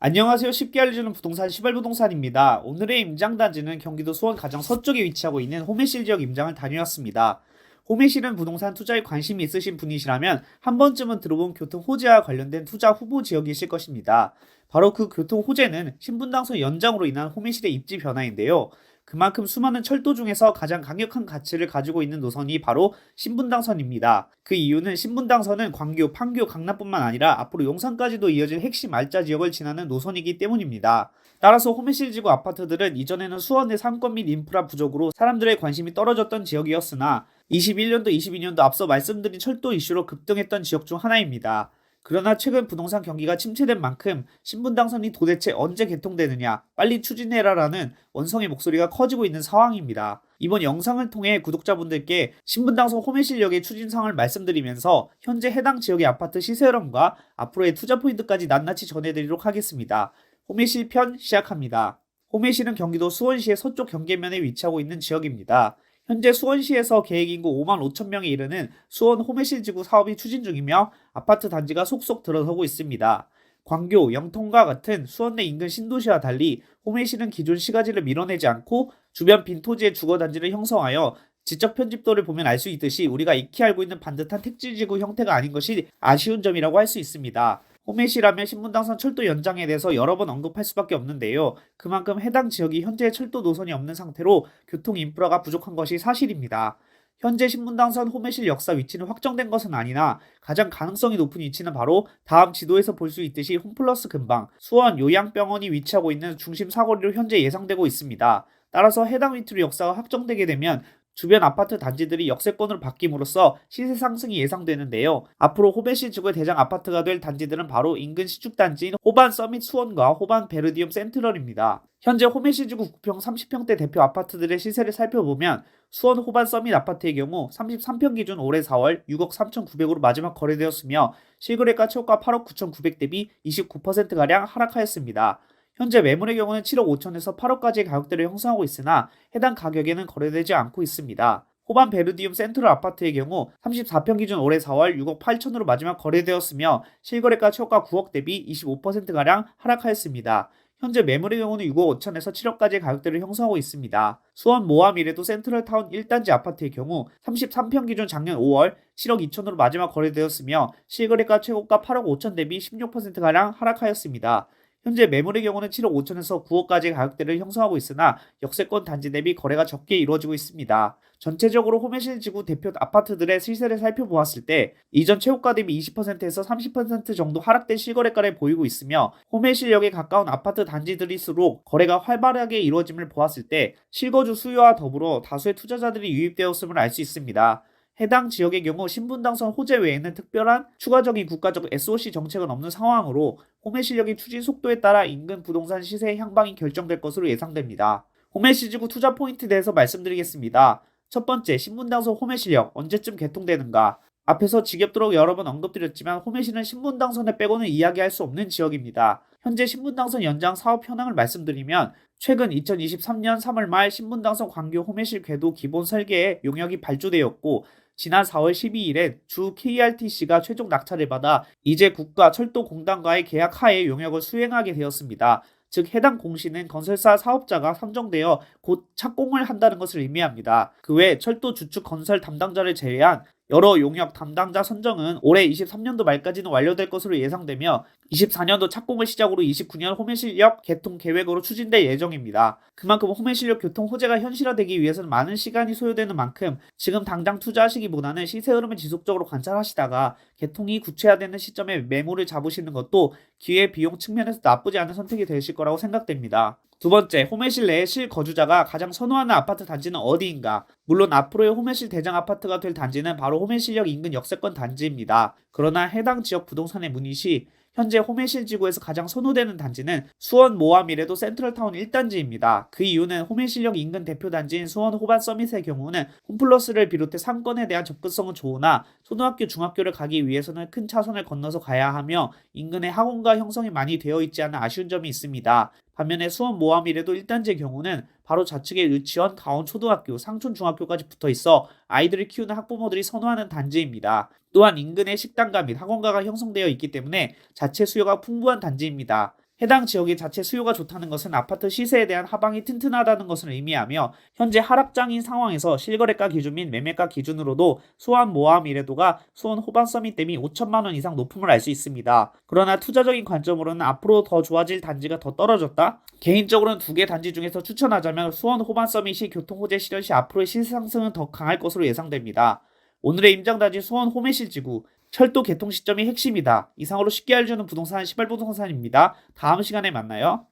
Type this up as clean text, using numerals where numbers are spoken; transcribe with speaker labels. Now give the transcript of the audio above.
Speaker 1: 안녕하세요. 쉽게 알려주는 부동산 시발부동산입니다. 오늘의 임장단지는 경기도 수원 가장 서쪽에 위치하고 있는 호메실 지역 임장을 다녀왔습니다. 호메실은 부동산 투자에 관심이 있으신 분이시라면 한 번쯤은 들어본 교통 호재와 관련된 투자 후보 지역이실 것입니다. 바로 그 교통 호재는 신분당선 연장으로 인한 호메실의 입지 변화인데요. 그만큼 수많은 철도 중에서 가장 강력한 가치를 가지고 있는 노선이 바로 신분당선입니다. 그 이유는 신분당선은 광교, 판교, 강남뿐만 아니라 앞으로 용산까지도 이어질 핵심 알짜 지역을 지나는 노선이기 때문입니다. 따라서 호메실 지구 아파트들은 이전에는 수원의 상권 및 인프라 부족으로 사람들의 관심이 떨어졌던 지역이었으나 21년도, 22년도 앞서 말씀드린 철도 이슈로 급등했던 지역 중 하나입니다. 그러나 최근 부동산 경기가 침체된 만큼 신분당선이 도대체 언제 개통되느냐, 빨리 추진해라라는 원성의 목소리가 커지고 있는 상황입니다. 이번 영상을 통해 구독자분들께 신분당선 호메실역의 추진상을 말씀드리면서 현재 해당 지역의 아파트 시세 흐름과 앞으로의 투자 포인트까지 낱낱이 전해드리도록 하겠습니다. 호메실 편 시작합니다. 호메실은 경기도 수원시의 서쪽 경계면에 위치하고 있는 지역입니다. 현재 수원시에서 계획인구 5만 5천 명에 이르는 수원 호메실 지구 사업이 추진 중이며 아파트 단지가 속속 들어서고 있습니다. 광교, 영통과 같은 수원 내 인근 신도시와 달리 호메실은 기존 시가지를 밀어내지 않고 주변 빈 토지의 주거단지를 형성하여 지적 편집도를 보면 알 수 있듯이 우리가 익히 알고 있는 반듯한 택지지구 형태가 아닌 것이 아쉬운 점이라고 할 수 있습니다. 호메시라면 신분당선 철도 연장에 대해서 여러 번 언급할 수밖에 없는데요. 그만큼 해당 지역이 현재 철도 노선이 없는 상태로 교통 인프라가 부족한 것이 사실입니다. 현재 신분당선 호메실 역사 위치는 확정된 것은 아니나 가장 가능성이 높은 위치는 바로 다음 지도에서 볼 수 있듯이 홈플러스 근방, 수원 요양병원이 위치하고 있는 중심 사거리로 현재 예상되고 있습니다. 따라서 해당 위치로 역사가 확정되게 되면 주변 아파트 단지들이 역세권으로 바뀜으로써 시세 상승이 예상되는데요. 앞으로 호메실 지구의 대장 아파트가 될 단지들은 바로 인근 시축단지인 호반 서밋 수원과 호반 베르디움 센트럴입니다. 현재 호메실 지구 9평 30평대 대표 아파트들의 시세를 살펴보면 수원 호반 서밋 아파트의 경우 33평 기준 올해 4월 6억 3,900으로 마지막 거래되었으며 실거래가 최고가 8억 9,900 대비 29%가량 하락하였습니다. 현재 매물의 경우는 7억 5천에서 8억까지의 가격대를 형성하고 있으나 해당 가격에는 거래되지 않고 있습니다. 호반 베르디움 센트럴 아파트의 경우 34평 기준 올해 4월 6억 8천으로 마지막 거래되었으며 실거래가 최고가 9억 대비 25%가량 하락하였습니다. 현재 매물의 경우는 6억 5천에서 7억까지의 가격대를 형성하고 있습니다. 수원 모아미래도 센트럴타운 1단지 아파트의 경우 33평 기준 작년 5월 7억 2천으로 마지막 거래되었으며 실거래가 최고가 8억 5천 대비 16%가량 하락하였습니다. 현재 매물의 경우는 7억 5천에서 9억까지의 가격대를 형성하고 있으나 역세권 단지 대비 거래가 적게 이루어지고 있습니다. 전체적으로 호메실 지구 대표 아파트들의 시세를 살펴보았을 때 이전 최고가 대비 20%에서 30% 정도 하락된 실거래가를 보이고 있으며 호메실역에 가까운 아파트 단지들일수록 거래가 활발하게 이루어짐을 보았을 때 실거주 수요와 더불어 다수의 투자자들이 유입되었음을 알 수 있습니다. 해당 지역의 경우 신분당선 호재 외에는 특별한 추가적인 국가적 SOC 정책은 없는 상황으로 호메실역의 추진 속도에 따라 인근 부동산 시세의 향방이 결정될 것으로 예상됩니다. 호메시지구 투자 포인트에 대해서 말씀드리겠습니다. 첫 번째, 신분당선 호메실역 언제쯤 개통되는가? 앞에서 지겹도록 여러 번 언급드렸지만 호메실은 신분당선을 빼고는 이야기할 수 없는 지역입니다. 현재 신분당선 연장 사업 현황을 말씀드리면 최근 2023년 3월 말 신분당선 광교 호메실 궤도 기본 설계에 용역이 발주되었고 지난 4월 12일엔 주 KRTC가 최종 낙찰을 받아 이제 국가철도공단과의 계약 하에 용역을 수행하게 되었습니다. 즉 해당 공시는 건설사 사업자가 선정되어 곧 착공을 한다는 것을 의미합니다. 그 외 철도 주축 건설 담당자를 제외한 여러 용역 담당자 선정은 올해 23년도 말까지는 완료될 것으로 예상되며 24년도 착공을 시작으로 29년 호메실역 개통 계획으로 추진될 예정입니다. 그만큼 호메실역 교통 호재가 현실화되기 위해서는 많은 시간이 소요되는 만큼 지금 당장 투자하시기보다는 시세 흐름을 지속적으로 관찰하시다가 개통이 구체화되는 시점에 매물을 잡으시는 것도 기회 비용 측면에서 나쁘지 않은 선택이 되실 거라고 생각됩니다. 두 번째, 호메실 내에 실거주자가 가장 선호하는 아파트 단지는 어디인가? 물론 앞으로의 호메실 대장 아파트가 될 단지는 바로 호메실역 인근 역세권 단지입니다. 그러나 해당 지역 부동산의 문의 시 현재 호메실 지구에서 가장 선호되는 단지는 수원 모아미래도 센트럴타운 1단지입니다. 그 이유는 호메실역 인근 대표 단지인 수원 호반 서밋의 경우는 홈플러스를 비롯해 상권에 대한 접근성은 좋으나 초등학교, 중학교를 가기 위해서는 큰 차선을 건너서 가야 하며 인근에 학원과 형성이 많이 되어 있지 않은 아쉬운 점이 있습니다. 반면에 수원 모아미래도 1단지의 경우는 바로 좌측에 유치원, 가온초등학교, 상촌중학교까지 붙어 있어 아이들을 키우는 학부모들이 선호하는 단지입니다. 또한 인근에 식당가 및 학원가가 형성되어 있기 때문에 자체 수요가 풍부한 단지입니다. 해당 지역의 자체 수요가 좋다는 것은 아파트 시세에 대한 하방이 튼튼하다는 것을 의미하며 현재 하락장인 상황에서 실거래가 기준 및 매매가 기준으로도 수원 모함 이래도가 수원 호반 서밋댐이 5천만 원 이상 높음을 알 수 있습니다. 그러나 투자적인 관점으로는 앞으로 더 좋아질 단지가 더 떨어졌다? 개인적으로는 두 개 단지 중에서 추천하자면 수원 호반 서밋이 교통 호재 실현 시 앞으로의 시세 상승은 더 강할 것으로 예상됩니다. 오늘의 임장단지 수원 호메실지구 철도 개통 시점이 핵심이다. 이상으로 쉽게 알려주는 부동산 시발부동산입니다. 다음 시간에 만나요.